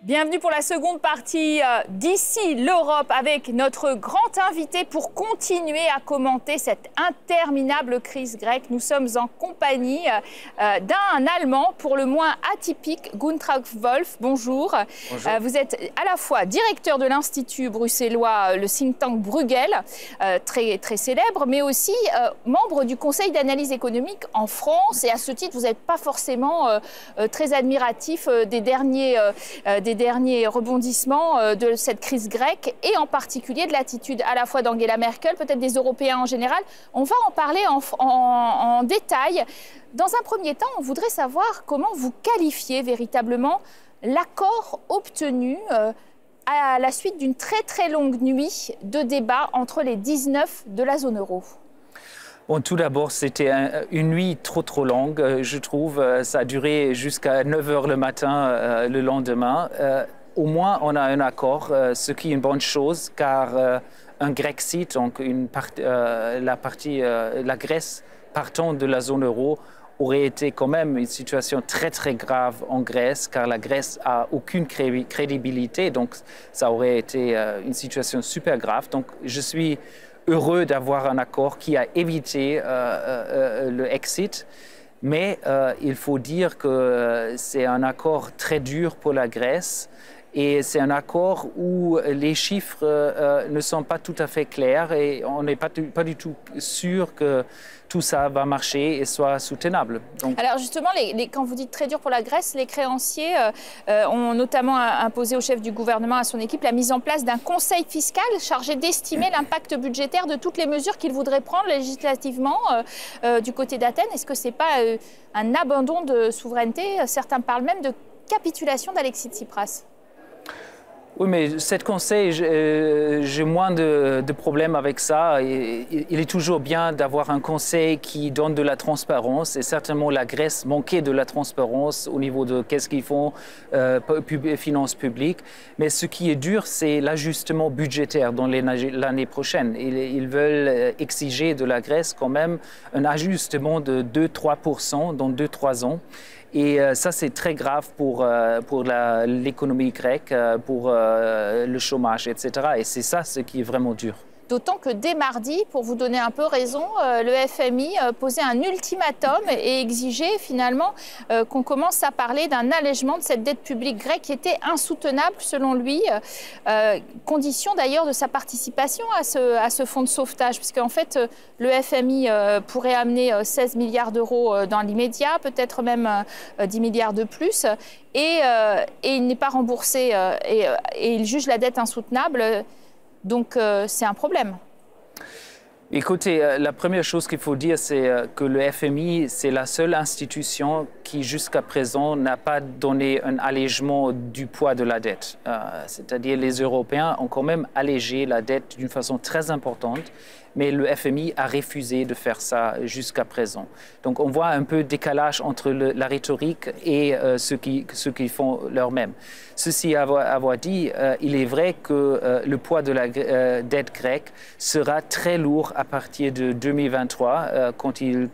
Bienvenue pour la seconde partie d'Ici l'Europe avec notre grand invité pour continuer à commenter cette interminable crise grecque. Nous sommes en compagnie d'un Allemand pour le moins atypique, Guntram Wolf. Bonjour. Bonjour. Vous êtes à la fois directeur de l'Institut bruxellois, le think tank Bruegel, très célèbre, mais aussi membre du Conseil d'analyse économique en France. Et à ce titre, vous n'êtes pas forcément très admiratif des derniers rebondissements de cette crise grecque et en particulier de l'attitude à la fois d'Angela Merkel, peut-être des Européens en général. On va en parler en détail. Dans un premier temps, on voudrait savoir comment vous qualifiez véritablement l'accord obtenu à la suite d'une très longue nuit de débat entre les 19 de la zone euro. Bon, tout d'abord, c'était une nuit trop longue, je trouve. Ça a duré jusqu'à 9 h le matin le lendemain. Au moins, on a un accord, ce qui est une bonne chose, car un Grexit, donc la Grèce partant de la zone euro, aurait été quand même une situation très grave en Grèce, car la Grèce n'a aucune crédibilité, donc ça aurait été une situation super grave. Donc, je suis heureux d'avoir un accord qui a évité le exit, mais il faut dire que c'est un accord très dur pour la Grèce et c'est un accord où les chiffres ne sont pas tout à fait clairs et on n'est pas du tout sûr que tout ça va marcher et soit soutenable. Donc... Alors justement, quand vous dites très dur pour la Grèce, les créanciers ont notamment imposé au chef du gouvernement, à son équipe, la mise en place d'un conseil fiscal chargé d'estimer l'impact budgétaire de toutes les mesures qu'il voudrait prendre législativement du côté d'Athènes. Est-ce que ce n'est pas un abandon de souveraineté? Certains parlent même de capitulation d'Alexis Tsipras. Oui, mais cet conseil, j'ai moins de problèmes avec ça. Il est toujours bien d'avoir un conseil qui donne de la transparence. Et certainement, la Grèce manquait de la transparence au niveau de qu'est-ce qu'ils font, finances publiques. Mais ce qui est dur, c'est l'ajustement budgétaire dans l'année prochaine. Ils veulent exiger de la Grèce quand même un ajustement de 2-3% dans 2-3 ans. Et ça, c'est très grave pour l'économie grecque, pour le chômage, etc. Et c'est ça ce qui est vraiment dur. D'autant que dès mardi, pour vous donner un peu raison, le FMI posait un ultimatum et exigeait finalement qu'on commence à parler d'un allègement de cette dette publique grecque qui était insoutenable selon lui, condition d'ailleurs de sa participation à ce fonds de sauvetage, puisqu'en fait le FMI pourrait amener 16 milliards d'euros dans l'immédiat, peut-être même 10 milliards de plus, et il n'est pas remboursé et il juge la dette insoutenable. Donc, c'est un problème. Écoutez, la première chose qu'il faut dire, c'est que le FMI, c'est la seule institution qui, jusqu'à présent, n'a pas donné un allègement du poids de la dette. C'est-à-dire les Européens ont quand même allégé la dette d'une façon très importante, mais le FMI a refusé de faire ça jusqu'à présent. Donc on voit un peu de décalage entre la rhétorique et ce qu'ils font leur-même. Ceci avoir dit, il est vrai que le poids de la dette grecque sera très lourd à partir de 2023, quand ils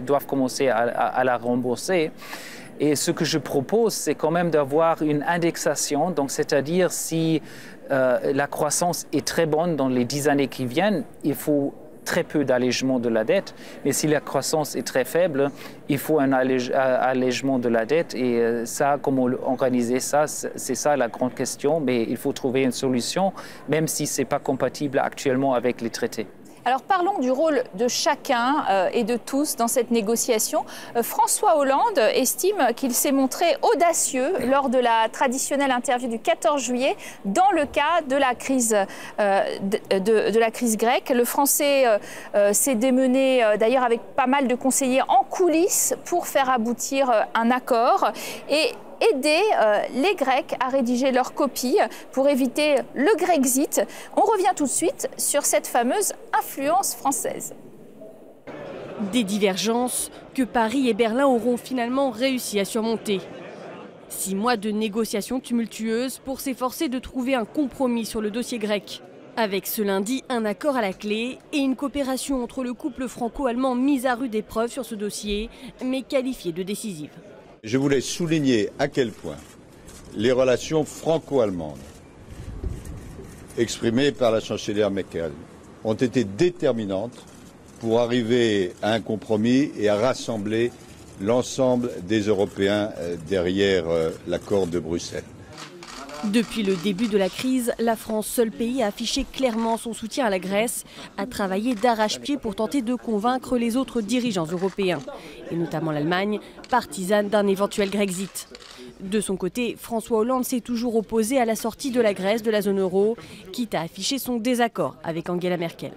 doivent commencer à la rembourser. Et ce que je propose, c'est quand même d'avoir une indexation, donc c'est-à-dire si la croissance est très bonne dans les 10 années qui viennent, il faut très peu d'allègement de la dette. Mais si la croissance est très faible, il faut un allègement de la dette. Et ça, comment organiser ça, c'est ça la grande question. Mais il faut trouver une solution, même si ce n'est pas compatible actuellement avec les traités. Alors parlons du rôle de chacun et de tous dans cette négociation. François Hollande estime qu'il s'est montré audacieux lors de la traditionnelle interview du 14 juillet dans le cas de la crise, de la crise grecque. Le Français s'est démené d'ailleurs avec pas mal de conseillers en coulisses pour faire aboutir un accord et aider les Grecs à rédiger leur copie pour éviter le Grexit. On revient tout de suite sur cette fameuse influence française. Des divergences que Paris et Berlin auront finalement réussi à surmonter. 6 mois de négociations tumultueuses pour s'efforcer de trouver un compromis sur le dossier grec. Avec ce lundi un accord à la clé et une coopération entre le couple franco-allemand mise à rude épreuve sur ce dossier, mais qualifiée de décisive. Je voulais souligner à quel point les relations franco-allemandes, exprimées par la chancelière Merkel, ont été déterminantes pour arriver à un compromis et à rassembler l'ensemble des Européens derrière l'accord de Bruxelles. Depuis le début de la crise, la France, seul pays à afficher clairement son soutien à la Grèce, a travaillé d'arrache-pied pour tenter de convaincre les autres dirigeants européens, et notamment l'Allemagne, partisane d'un éventuel Grexit. De son côté, François Hollande s'est toujours opposé à la sortie de la Grèce de la zone euro, quitte à afficher son désaccord avec Angela Merkel.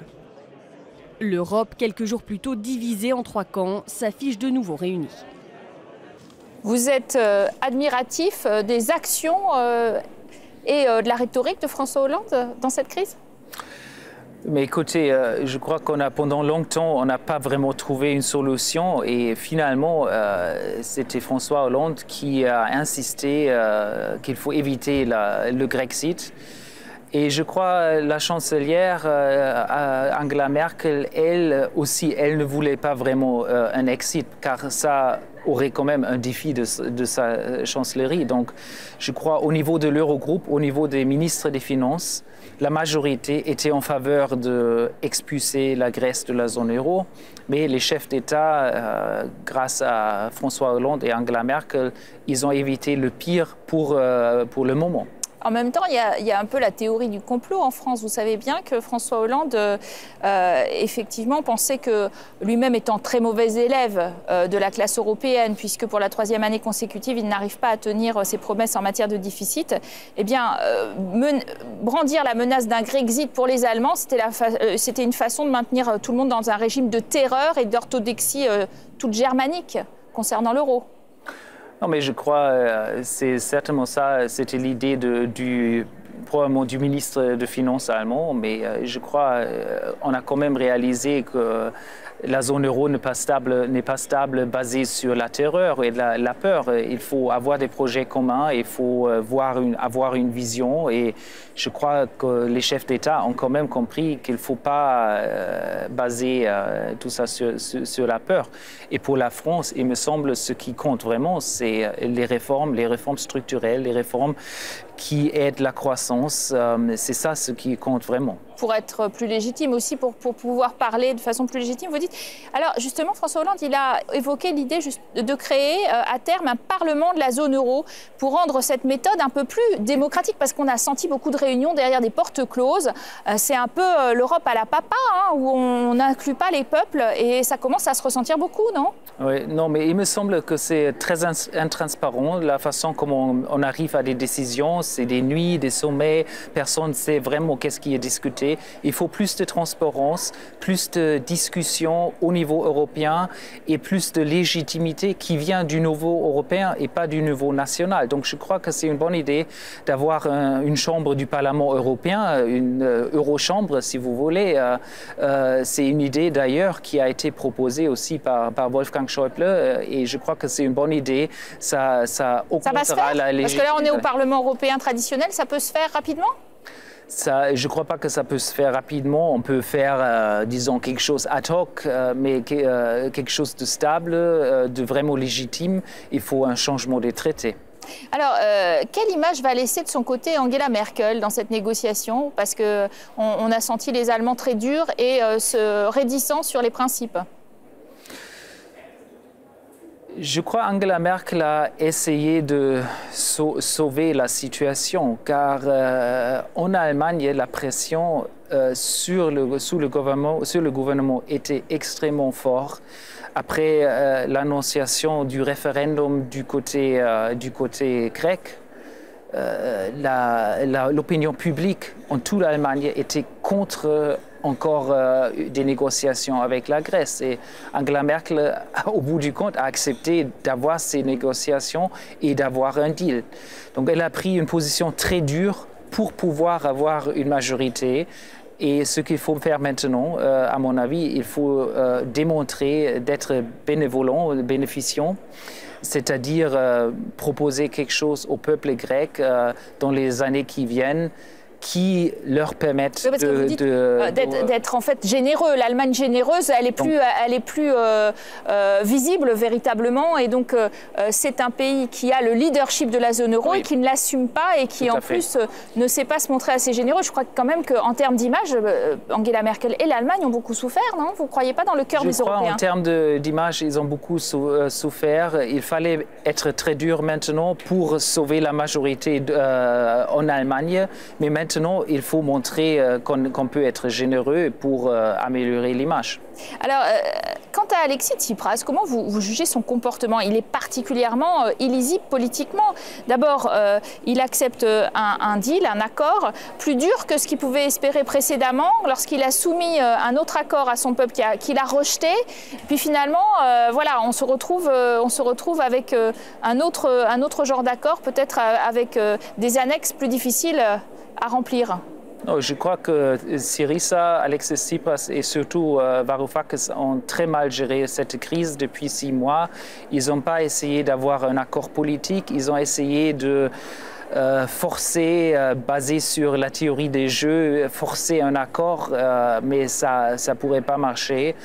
L'Europe, quelques jours plus tôt divisée en 3 camps, s'affiche de nouveau réunie. Vous êtes admiratif des actions et de la rhétorique de François Hollande dans cette crise ? Mais écoutez, je crois pendant longtemps, on n'a pas vraiment trouvé une solution et finalement, c'était François Hollande qui a insisté qu'il faut éviter le Grexit. Et je crois la chancelière Angela Merkel, elle aussi, elle ne voulait pas vraiment un exit, car ça aurait quand même un défi de sa chancellerie. Donc je crois au niveau de l'Eurogroupe, au niveau des ministres des Finances, la majorité était en faveur d'expulser la Grèce de la zone euro. Mais les chefs d'État, grâce à François Hollande et Angela Merkel, ils ont évité le pire pour le moment. En même temps, il y a un peu la théorie du complot en France. Vous savez bien que François Hollande, effectivement, pensait que lui-même étant très mauvais élève de la classe européenne, puisque pour la 3e année consécutive, il n'arrive pas à tenir ses promesses en matière de déficit, eh bien, brandir la menace d'un Grexit pour les Allemands, c'était une façon de maintenir tout le monde dans un régime de terreur et d'orthodoxie toute germanique concernant l'euro. Non, mais je crois c'est certainement ça. C'était l'idée probablement du ministre de Finances allemand. Mais je crois on a quand même réalisé que la zone euro n'est pas stable basée sur la terreur et la peur. Il faut avoir des projets communs, il faut avoir une vision. Et je crois que les chefs d'État ont quand même compris qu'il ne faut pas baser tout ça sur la peur. Et pour la France, il me semble ce qui compte vraiment, c'est les réformes structurelles, les réformes qui aident la croissance. C'est ça ce qui compte vraiment. Pour être plus légitime aussi, pour pouvoir parler de façon plus légitime, vous dites... Alors justement, François Hollande, il a évoqué l'idée de créer à terme un parlement de la zone euro pour rendre cette méthode un peu plus démocratique, parce qu'on a senti beaucoup de réunions derrière des portes closes. C'est un peu l'Europe à la papa, hein, où on n'inclut pas les peuples, et ça commence à se ressentir beaucoup, non ? Oui, non, mais il me semble que c'est très intransparent, la façon comment on arrive à des décisions. C'est des nuits, des sommets, personne ne sait vraiment qu'est-ce qui est discuté. Il faut plus de transparence, plus de discussion au niveau européen et plus de légitimité qui vient du niveau européen et pas du niveau national. Donc je crois que c'est une bonne idée d'avoir une chambre du Parlement européen, une eurochambre si vous voulez. C'est une idée d'ailleurs qui a été proposée aussi par Wolfgang Schäuble et je crois que c'est une bonne idée. Ça augmentera la légitimité. Parce que là on est au Parlement européen traditionnel, ça peut se faire rapidement ? Je ne crois pas que ça peut se faire rapidement. On peut faire, disons, quelque chose ad hoc, mais quelque chose de stable, de vraiment légitime. Il faut un changement des traités. Alors, quelle image va laisser de son côté Angela Merkel dans cette négociation ? Parce qu'on a senti les Allemands très durs et réticents sur les principes. Je crois qu'Angela Merkel a essayé de sauver la situation, car en Allemagne, la pression sur le gouvernement était extrêmement forte. Après l'annonciation du référendum du côté grec, l'opinion publique en toute l'Allemagne était contre encore des négociations avec la Grèce. Et Angela Merkel, au bout du compte, a accepté d'avoir ces négociations et d'avoir un deal. Donc elle a pris une position très dure pour pouvoir avoir une majorité. Et ce qu'il faut faire maintenant, à mon avis, il faut démontrer d'être bénévolant, bénéficiant, c'est-à-dire proposer quelque chose au peuple grec dans les années qui viennent qui leur permettent d'être en fait généreux. L'Allemagne généreuse, elle est plus visible véritablement, et donc c'est un pays qui a le leadership de la zone euro et qui ne l'assume pas et qui en plus ne sait pas se montrer assez généreux. Je crois quand même qu'en termes d'image, Angela Merkel et l'Allemagne ont beaucoup souffert, non? Vous ne croyez pas dans le cœur des Européens? En termes d'image, ils ont beaucoup souffert. Il fallait être très dur maintenant pour sauver la majorité en Allemagne, mais maintenant il faut montrer qu'on peut être généreux pour améliorer l'image. Alors, quant à Alexis Tsipras, comment vous jugez son comportement? Il est particulièrement illisible politiquement. D'abord, il accepte un deal, un accord, plus dur que ce qu'il pouvait espérer précédemment, lorsqu'il a soumis un autre accord à son peuple qu'il a rejeté. Puis finalement, voilà, on se retrouve avec un autre genre d'accord, peut-être avec des annexes plus difficiles à remplir. Non, je crois que Syriza, Alexis Tsipras et surtout Varoufakis ont très mal géré cette crise depuis 6 mois. Ils n'ont pas essayé d'avoir un accord politique, ils ont essayé de forcer, basé sur la théorie des jeux, forcer un accord, mais ça ne pourrait pas marcher.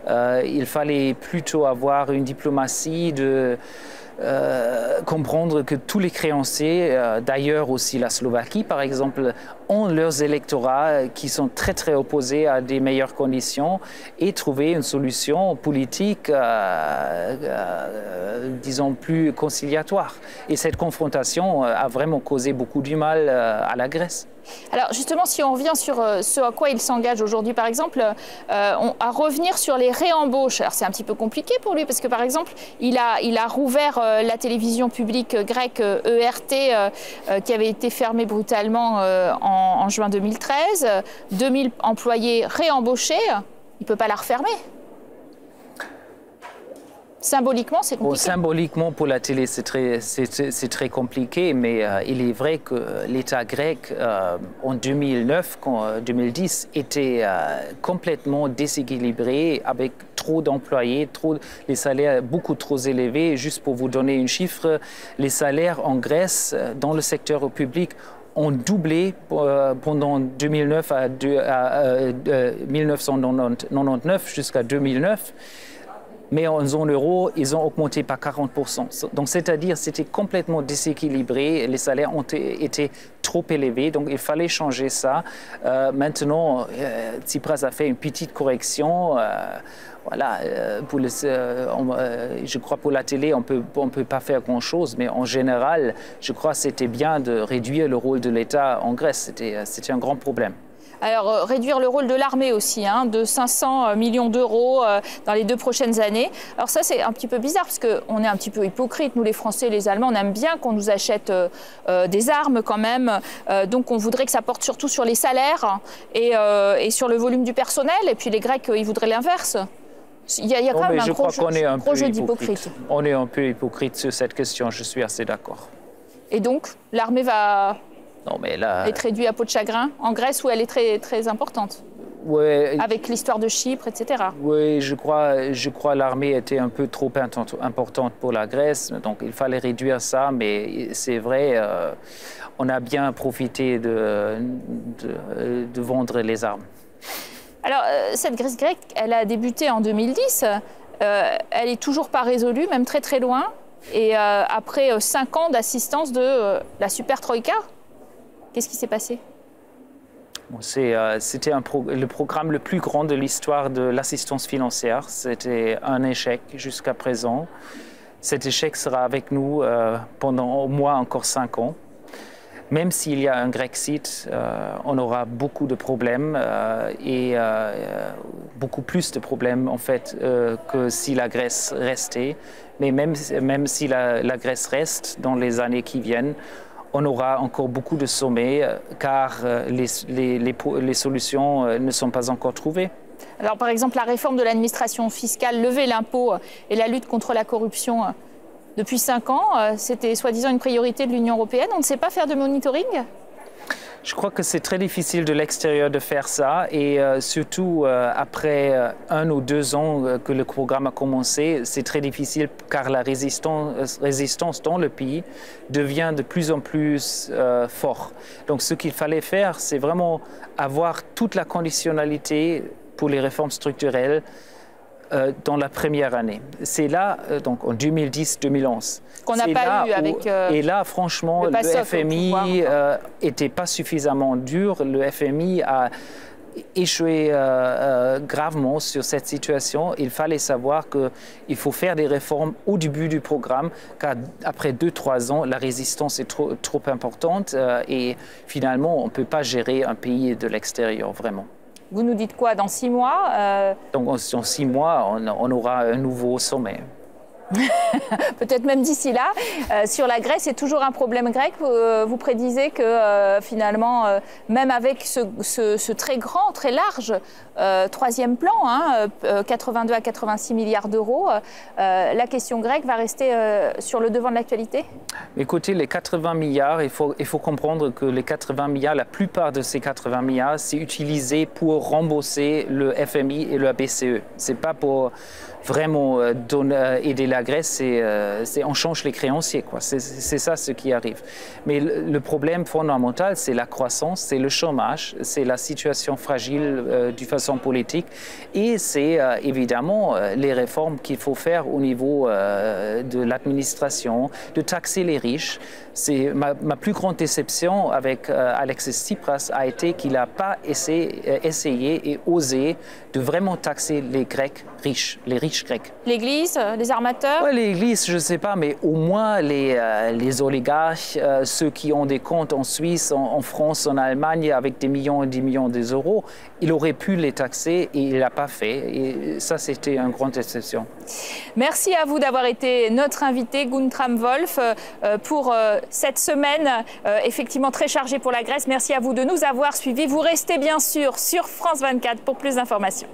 Il fallait plutôt avoir une diplomatie de comprendre que tous les créanciers, d'ailleurs aussi la Slovaquie par exemple, ont leurs électorats qui sont très très opposés à des meilleures conditions, et trouver une solution politique, disons, plus conciliatoire. Et cette confrontation a vraiment causé beaucoup du mal à la Grèce. Alors justement, si on revient sur ce à quoi il s'engage aujourd'hui, par exemple, à revenir sur les réembauches. Alors c'est un petit peu compliqué pour lui parce que par exemple, il a rouvert la télévision publique grecque ERT qui avait été fermée brutalement en juin 2013. 2000 employés réembauchés, il ne peut pas la refermer. Symboliquement, c'est compliqué. Symboliquement, pour la télé, c'est très compliqué, mais il est vrai que l'État grec, en 2010, était complètement déséquilibré, avec trop d'employés, les salaires beaucoup trop élevés. Juste pour vous donner un chiffre, les salaires en Grèce, dans le secteur public, ont doublé pendant 2009 à 1999 jusqu'à 2009. Mais en zone euro, ils ont augmenté par 40%. Donc, c'est-à-dire, c'était complètement déséquilibré. Les salaires ont été trop élevés, donc il fallait changer ça. Maintenant, Tsipras a fait une petite correction. Voilà, je crois pour la télé, on peut pas faire grand-chose, mais en général, je crois que c'était bien de réduire le rôle de l'État en Grèce. C'était un grand problème. Alors, réduire le rôle de l'armée aussi, de 500 millions d'euros dans les 2 prochaines années. Alors ça, c'est un petit peu bizarre parce qu'on est un petit peu hypocrite. Nous, les Français et les Allemands, on aime bien qu'on nous achète des armes quand même. Donc, on voudrait que ça porte surtout sur les salaires et sur le volume du personnel. Et puis, les Grecs, ils voudraient l'inverse. Il y a quand même un gros jeu d'hypocrite. On est un peu hypocrite sur cette question, je suis assez d'accord. Et donc, l'armée va... Non, mais là... être réduite à peau de chagrin en Grèce où elle est très, très importante. Ouais, avec l'histoire de Chypre, etc. Oui, je crois l'armée était un peu trop importante pour la Grèce, donc il fallait réduire ça, mais c'est vrai, on a bien profité de vendre les armes. Alors, cette crise grecque, elle a débuté en 2010, elle n'est toujours pas résolue, même très très loin, et après 5 ans d'assistance de la super troïka. Qu'est-ce qui s'est passé? C'était le programme le plus grand de l'histoire de l'assistance financière. C'était un échec jusqu'à présent. Cet échec sera avec nous pendant au moins encore 5 ans. Même s'il y a un Grexit, on aura beaucoup de problèmes et beaucoup plus de problèmes en fait que si la Grèce restait. Mais même si la Grèce reste dans les années qui viennent, on aura encore beaucoup de sommets car les solutions ne sont pas encore trouvées. Alors par exemple, la réforme de l'administration fiscale, lever l'impôt et la lutte contre la corruption, depuis 5 ans, c'était soi-disant une priorité de l'Union européenne. On ne sait pas faire de monitoring ? Je crois que c'est très difficile de l'extérieur de faire ça et surtout après 1 ou 2 ans que le programme a commencé, c'est très difficile car la résistance dans le pays devient de plus en plus forte. Donc ce qu'il fallait faire, c'est vraiment avoir toute la conditionnalité pour les réformes structurelles dans la première année. C'est là, donc en 2010-2011. Qu'on n'a pas eu avec... et là, franchement, le FMI n'était pas suffisamment dur. Le FMI a échoué gravement sur cette situation. Il fallait savoir qu'il faut faire des réformes au début du programme, car après 2-3 ans, la résistance est trop importante et finalement, on ne peut pas gérer un pays de l'extérieur, vraiment. Vous nous dites quoi dans 6 mois Donc, dans 6 mois, on aura un nouveau sommet. Peut-être même d'ici là. Sur la Grèce, c'est toujours un problème grec. Vous prédisez que finalement, même avec ce très grand, très large troisième plan, 82 à 86 milliards d'euros, la question grecque va rester sur le devant de l'actualité? Écoutez, les 80 milliards, il faut comprendre que les 80 milliards, la plupart de ces 80 milliards, c'est utilisé pour rembourser le FMI et le BCE. C'est pas pour vraiment aider la Grèce, c'est on change les créanciers, quoi. C'est ça ce qui arrive. Mais le problème fondamental, c'est la croissance, c'est le chômage, c'est la situation fragile du façon politique et c'est évidemment les réformes qu'il faut faire au niveau de l'administration, de taxer les riches. C'est ma plus grande déception avec Alexis Tsipras a été qu'il n'a pas essayé et osé de vraiment taxer les Grecs riches, les riches grecs. L'Église, les armateurs? Ouais, l'Église, je ne sais pas, mais au moins les oligarques, ceux qui ont des comptes en Suisse, en France, en Allemagne, avec des millions et des millions d'euros, il aurait pu les taxer et il ne l'a pas fait. Et ça, c'était une grande déception. Merci à vous d'avoir été notre invité, Guntram Wolf, pour cette semaine effectivement très chargée pour la Grèce. Merci à vous de nous avoir suivis. Vous restez bien sûr sur France 24 pour plus d'informations.